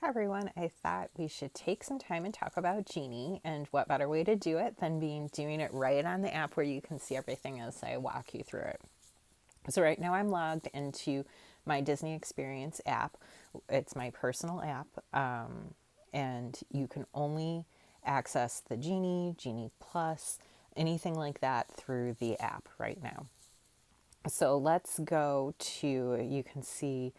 Hi everyone, I thought we should take some time and talk about Genie, and what better way to do it than doing it right on the app where you can see everything as I walk you through it. So right now I'm logged into my Disney Experience app. It's my personal app, and you can only access the Genie Plus, anything like that through the app right now. So let's go to, you can see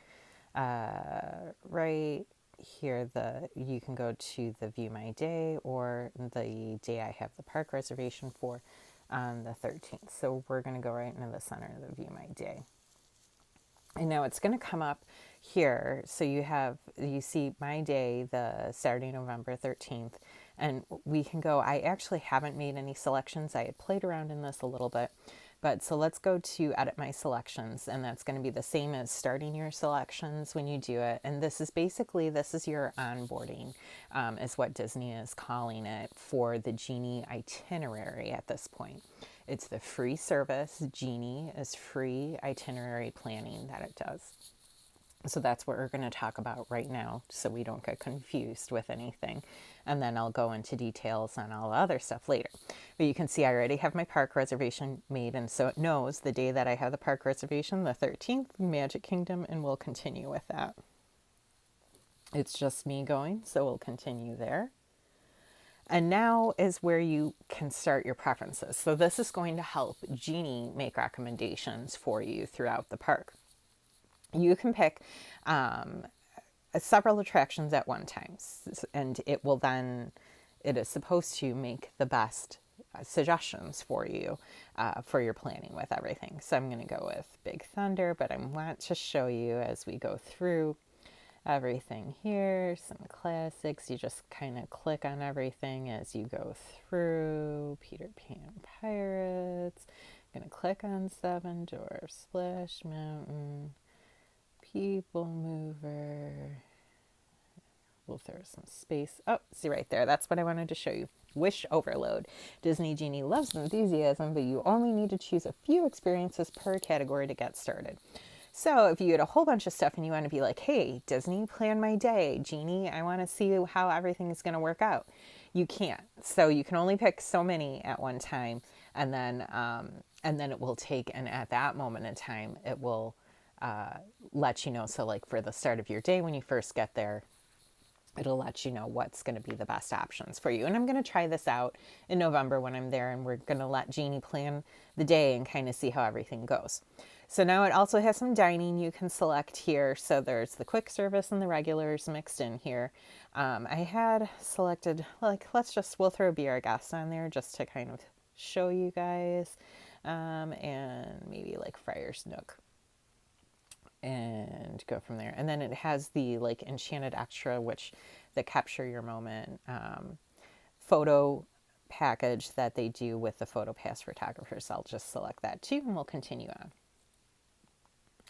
right here, you can go to the view my day or the day I have the park reservation for on the 13th. So we're going to go right into the center of the view my day. And now it's going to come up here. So you see my day, the Saturday, November 13th, and we can go. I actually haven't made any selections. I had played around in this a little bit. But so let's go to edit my selections, and that's going to be the same as starting your selections when you do it. And this is your onboarding, is what Disney is calling it for the Genie itinerary at this point. It's the free service. Genie is free itinerary planning that it does. So that's what we're going to talk about right now so we don't get confused with anything. And then I'll go into details on all the other stuff later. But you can see I already have my park reservation made, and so it knows the day that I have the park reservation, the 13th, Magic Kingdom, and we'll continue with that. It's just me going, so we'll continue there. And now is where you can start your preferences. So this is going to help Genie make recommendations for you throughout the park. You can pick several attractions at one time, and it is supposed to make the best suggestions for you for your planning with everything. So I'm going to go with Big Thunder, but I want to show you as we go through everything here, some classics. You just kind of click on everything as you go through. Peter Pan Pirates. I'm going to click on Seven Dwarfs, Splash Mountain, People Mover. We'll throw some space. Oh, see right there. That's what I wanted to show you. Wish Overload. Disney Genie loves enthusiasm, but you only need to choose a few experiences per category to get started. So if you had a whole bunch of stuff and you want to be like, hey, Disney, plan my day. Genie, I want to see how everything is going to work out. You can't. So you can only pick so many at one time, and then it will take, and at that moment in time, it will let you know. So like for the start of your day when you first get there, it'll let you know what's going to be the best options for you. And I'm going to try this out in November when I'm there, and we're going to let Genie plan the day and kind of see how everything goes. So now it also has some dining you can select here. So there's the quick service and the regulars mixed in here. I had selected, we'll throw Be Our Guest on there just to kind of show you guys, and maybe like Friar's Nook, and go from there. And then it has the like Enchanted Extra, which the Capture Your Moment photo package that they do with the PhotoPass photographers. I'll just select that too, and we'll continue on.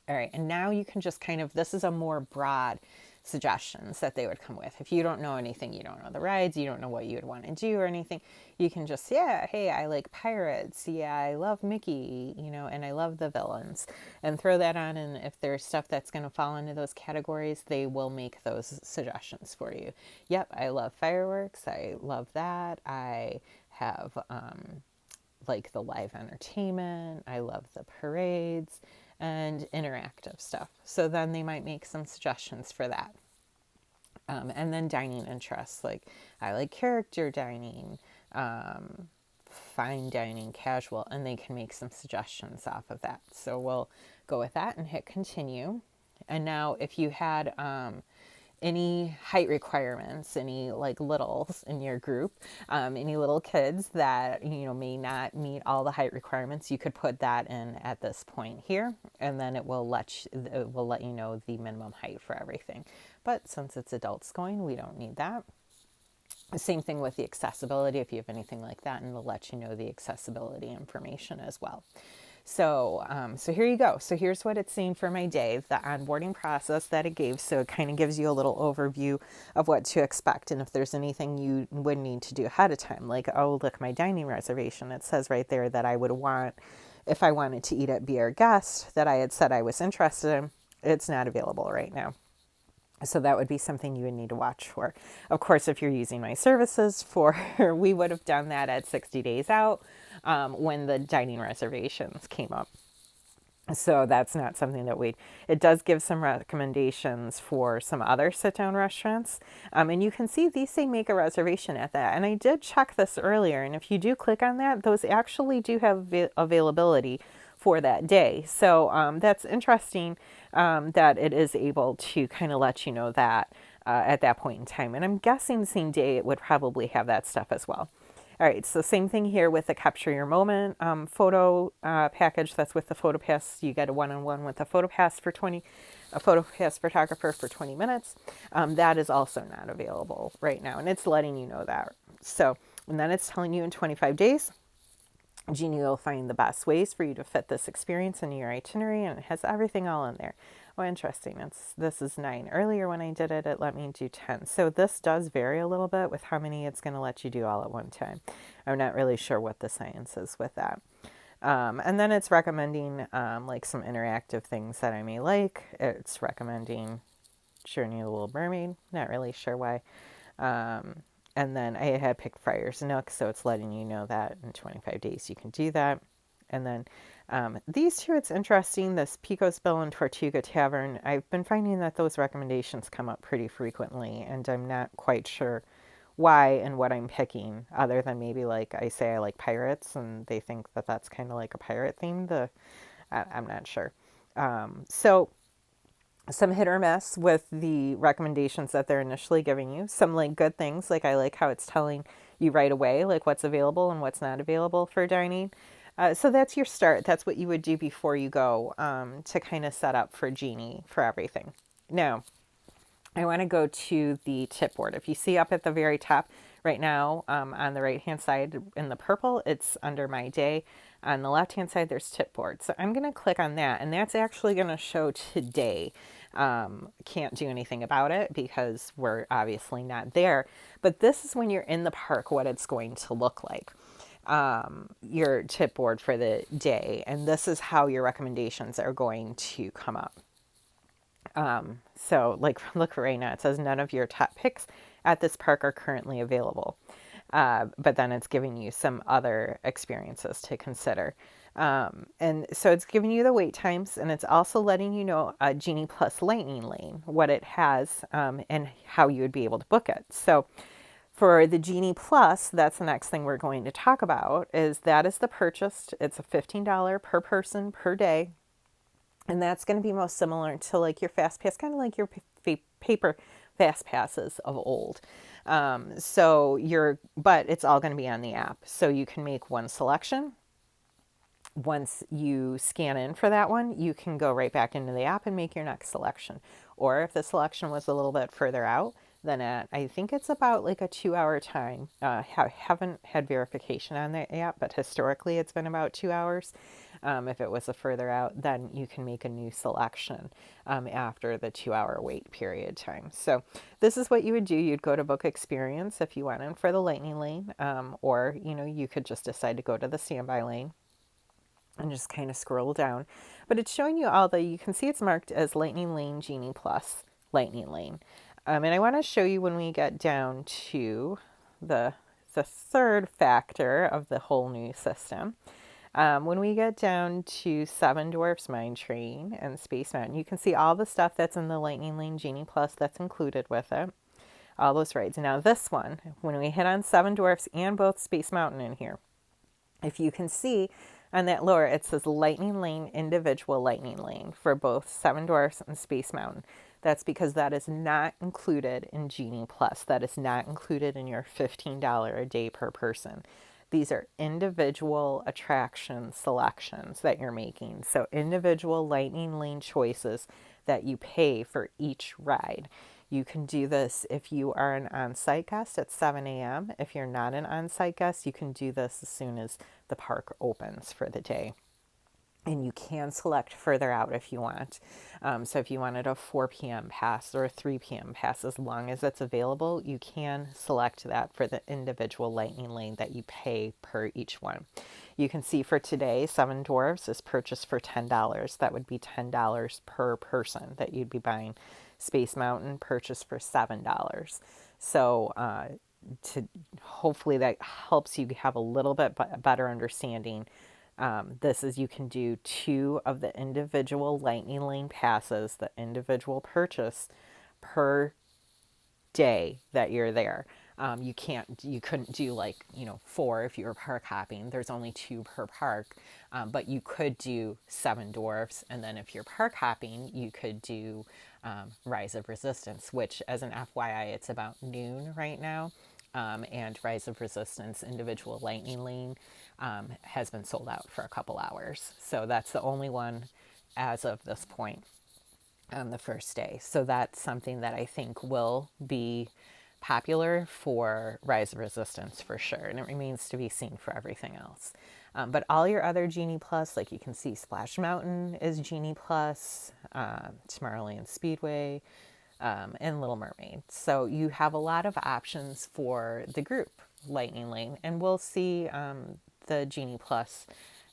All right, and now you can just kind of, this is a more broad suggestions that they would come with. If you don't know anything, you don't know the rides, you don't know what you would want to do or anything, you can just, yeah, hey, I like pirates. Yeah, I love Mickey, and I love the villains, and throw that on. And if there's stuff that's going to fall into those categories, they will make those suggestions for you. Yep, I love fireworks. I love that. I have like the live entertainment. I love the parades and interactive stuff. So then they might make some suggestions for that. And then dining interests, like I like character dining, fine dining, casual, and they can make some suggestions off of that. So we'll go with that and hit continue. And now if you had any height requirements, any like littles in your group, any little kids that may not meet all the height requirements, you could put that in at this point here, and then it will let you know the minimum height for everything. But since it's adults going, we don't need that. Same thing with the accessibility, if you have anything like that, and it'll let you know the accessibility information as well. So here you go. So here's what it's saying for my day, the onboarding process that it gave. So it kind of gives you a little overview of what to expect. And if there's anything you would need to do ahead of time, like, oh, look, my dining reservation, it says right there that I would want, if I wanted to eat at Be Our Guest that I had said I was interested in, it's not available right now. So that would be something you would need to watch for. Of course, if you're using my services for, we would have done that at 60 days out when the dining reservations came up. So that's not something that it does give some recommendations for some other sit down restaurants. And you can see these say make a reservation at that. And I did check this earlier. And if you do click on that, those actually do have availability for that day. So that's interesting that it is able to kind of let you know that at that point in time. And I'm guessing the same day it would probably have that stuff as well. All right, so same thing here with the Capture Your Moment photo package. That's with the PhotoPass. You get a one-on-one with a PhotoPass a PhotoPass photographer for 20 minutes. That is also not available right now, and it's letting you know that. So, and then it's telling you in 25 days, Genie will find the best ways for you to fit this experience into your itinerary, and it has everything all in there. Oh, interesting. This is 9. Earlier when I did it, it let me do 10. So this does vary a little bit with how many it's going to let you do all at one time. I'm not really sure what the science is with that. And then it's recommending like some interactive things that I may like. It's recommending Journey of the Little Mermaid. Not really sure why. And then I had picked Friar's Nook, so it's letting you know that in 25 days you can do that. And then these two, it's interesting, this Pico's Bill and Tortuga Tavern. I've been finding that those recommendations come up pretty frequently, and I'm not quite sure why and what I'm picking, other than maybe like I say I like pirates, and they think that that's kind of like a pirate theme. I'm not sure. So some hit or miss with the recommendations that they're initially giving you. Some like good things, like I like how it's telling you right away like what's available and what's not available for dining. So that's your start. That's what you would do before you go to kind of set up for Genie for everything. Now, I want to go to the tip board. If you see up at the very top right now on the right hand side in the purple, it's under my day. On the left hand side, there's tip board. So I'm going to click on that, and that's actually going to show today. Can't do anything about it because we're obviously not there. But this is when you're in the park, what it's going to look like. Your tip board for the day. And this is how your recommendations are going to come up. So like look right now, it says none of your top picks at this park are currently available. But then it's giving you some other experiences to consider. And so it's giving you the wait times, and it's also letting you know Genie Plus Lightning Lane, what it has, and how you would be able to book it. So for the Genie Plus, that's the next thing we're going to talk about, is that is the purchased. It's a $15 per person per day. And that's going to be most similar to like your Fast Pass, kind of like your paper Fast Passes of old. But it's all going to be on the app. So you can make one selection. Once you scan in for that one, you can go right back into the app and make your next selection. Or if the selection was a little bit further out, then I think it's about like a 2-hour time. Haven't had verification on the app, but historically it's been about 2 hours. If it was a further out, then you can make a new selection after the 2-hour wait period time. So this is what you would do. You'd go to book experience if you went in for the lightning lane, or you could just decide to go to the standby lane and just kind of scroll down. But it's showing you you can see it's marked as Lightning Lane, Genie Plus, Lightning Lane. And I want to show you when we get down to the third factor of the whole new system. When we get down to Seven Dwarfs Mine Train and Space Mountain, you can see all the stuff that's in the Lightning Lane Genie Plus that's included with it. All those rides. Now this one, when we hit on Seven Dwarfs and both Space Mountain in here, if you can see on that lower, it says Lightning Lane, Individual Lightning Lane for both Seven Dwarfs and Space Mountain. That's because that is not included in Genie Plus. That is not included in your $15 a day per person. These are individual attraction selections that you're making. So individual Lightning Lane choices that you pay for each ride. You can do this if you are an on-site guest at 7 a.m. If you're not an on-site guest, you can do this as soon as the park opens for the day. And you can select further out if you want. So if you wanted a 4 p.m. pass or a 3 p.m. pass, as long as it's available, you can select that for the individual lightning lane that you pay per each one. You can see for today, Seven Dwarfs is purchased for $10. That would be $10 per person that you'd be buying. Space Mountain purchased for $7. So to hopefully that helps you have a little bit better understanding. This is, you can do 2 of the individual lightning lane passes, the individual purchase per day that you're there. You couldn't do like, 4 if you were park hopping. There's only 2 per park, but you could do Seven Dwarfs. And then if you're park hopping, you could do Rise of Resistance, which, as an FYI, it's about noon right now. And Rise of Resistance individual lightning lane has been sold out for a couple hours. So that's the only one as of this point on the first day. So that's something that I think will be popular for Rise of Resistance for sure. And it remains to be seen for everything else. But all your other Genie Plus, like you can see Splash Mountain is Genie Plus, Tomorrowland Speedway, and Little Mermaid. So you have a lot of options for the group Lightning Lane. And we'll see the Genie Plus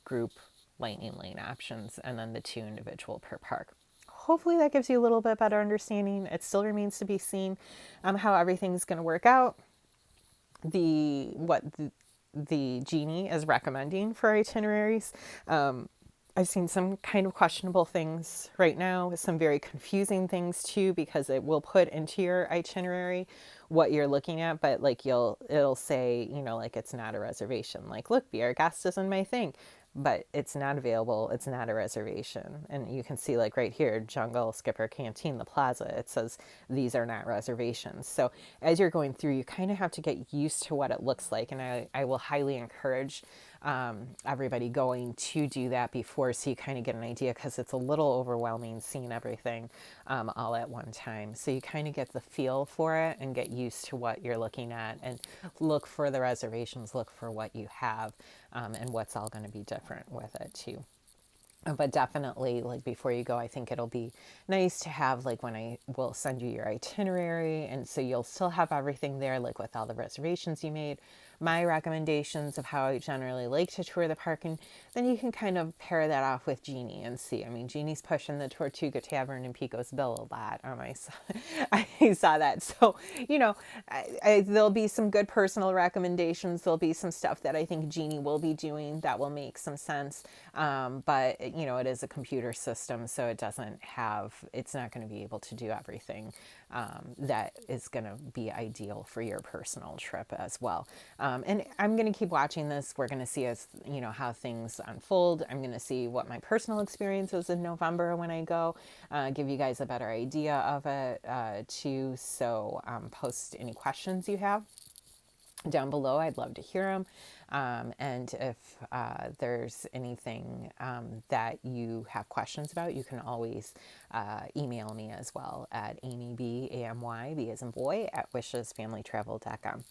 group Lightning Lane options and then the 2 individual per park. Hopefully that gives you a little bit better understanding. It still remains to be seen how everything's going to work out. What the Genie is recommending for itineraries. I've seen some kind of questionable things right now, some very confusing things too, because it will put into your itinerary what you're looking at, but like it'll say, like it's not a reservation. Like, look, be our guest isn't my thing, but it's not available. It's not a reservation. And you can see like right here, Jungle, Skipper, Canteen, the Plaza, it says these are not reservations. So as you're going through, you kind of have to get used to what it looks like. And I will highly encourage everybody going to do that before, so you kind of get an idea, because it's a little overwhelming seeing everything all at one time. So you kind of get the feel for it and get used to what you're looking at, and look for the reservations, look for what you have, and what's all going to be different with it too. But definitely, like before you go, I think it'll be nice to have, like, when I will send you your itinerary, and so you'll still have everything there, like with all the reservations you made, my recommendations of how I generally like to tour the park, and then you can kind of pair that off with Genie and see. I mean, Genie's pushing the Tortuga Tavern and Pico's Bill a lot. I saw that. So, there'll be some good personal recommendations. There'll be some stuff that I think Genie will be doing that will make some sense. But, it is a computer system, so it's not going to be able to do everything that is going to be ideal for your personal trip as well. And I'm going to keep watching this. We're going to see how things unfold. I'm going to see what my personal experience is in November when I go, give you guys a better idea of it too. So post any questions you have down below. I'd love to hear them. And if there's anything that you have questions about, you can always email me as well at amyb, A-M-Y, B as in boy, at wishesfamilytravel.com.